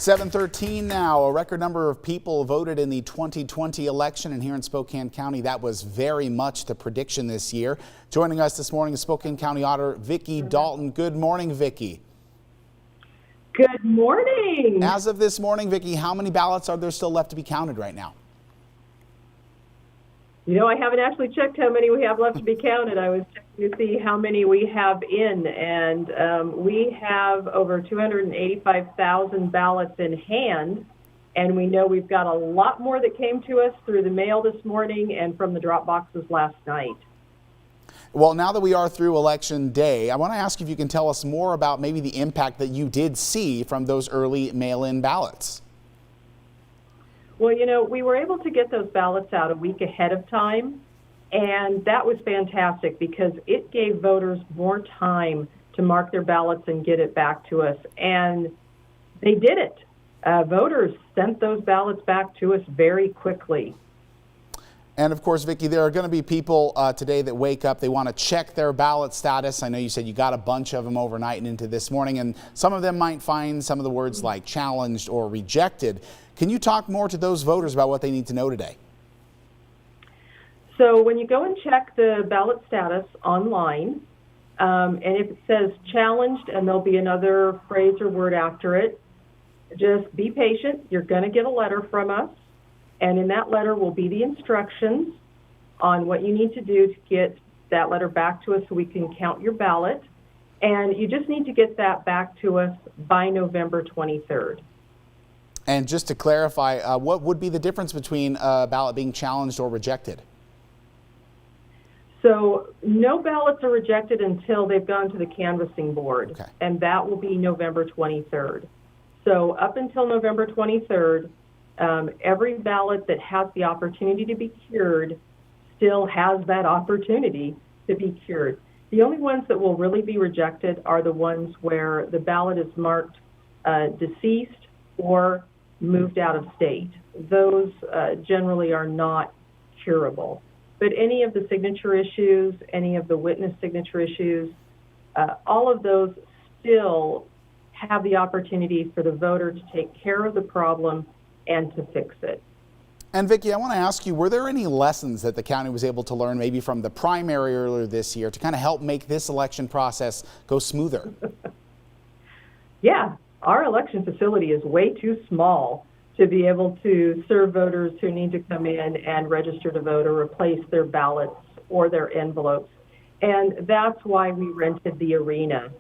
7:13 now. A record number of people voted in the 2020 election, and here in Spokane County, that was very much the prediction this year. Joining us this morning is Spokane County Auditor Vicki Dalton. Good morning, Vicki. Good morning. As of this morning, Vicki, how many ballots are there still left to be counted right now? You know, I haven't actually checked how many we have left to be counted. I was checking to see how many we have in, and we have over 285,000 ballots in hand, and we know we've got a lot more that came to us through the mail this morning and from the drop boxes last night. Well, now that we are through Election Day, I want to ask if you can tell us more about maybe the impact that you did see from those early mail-in ballots. Well, you know, we were able to get those ballots out a week ahead of time, and that was fantastic because it gave voters more time to mark their ballots and get it back to us, and they did it. Voters sent those ballots back to us very quickly. And of course, Vicki, there are going to be people today that wake up, they want to check their ballot status. I know you said you got a bunch of them overnight and into this morning, and some of them might find some of the words like challenged or rejected. Can you talk more to those voters about what they need to know today? So when you go and check the ballot status online, and if it says challenged and there'll be another phrase or word after it, just be patient. You're going to get a letter from us. And in that letter will be the instructions on what you need to do to get that letter back to us so we can count your ballot. And you just need to get that back to us by November 23rd. And just to clarify, what would be the difference between a ballot being challenged or rejected? So no ballots are rejected until they've gone to the canvassing board, okay. And that will be November 23rd. So up until November 23rd, every ballot that has the opportunity to be cured still has that opportunity to be cured. The only ones that will really be rejected are the ones where the ballot is marked deceased or moved out of state. Those generally are not curable. But any of the signature issues, any of the witness signature issues, all of those still have the opportunity for the voter to take care of the problem and to fix it. And Vicki, I want to ask you, were there any lessons that the county was able to learn maybe from the primary earlier this year to kind of help make this election process go smoother? Yeah, our election facility is way too small to be able to serve voters who need to come in and register to vote or replace their ballots or their envelopes. And that's why we rented the arena.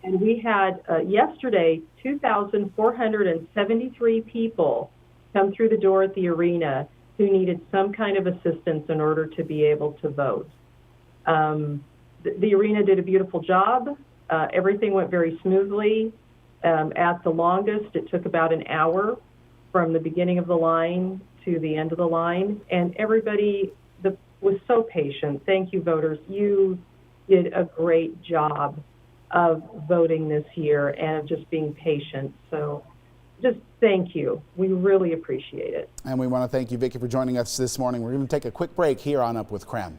And we had yesterday 2,473 people come through the door at the arena who needed some kind of assistance in order to be able to vote. The arena did a beautiful job. Everything went very smoothly. At the longest, it took about an hour from the beginning of the line to the end of the line, and everybody was so patient. Thank you, voters. You did a great job of voting this year and of just being patient. So just thank you. We really appreciate it. And we want to thank you, Vicki, for joining us this morning. We're going to take a quick break here on Up with Krem.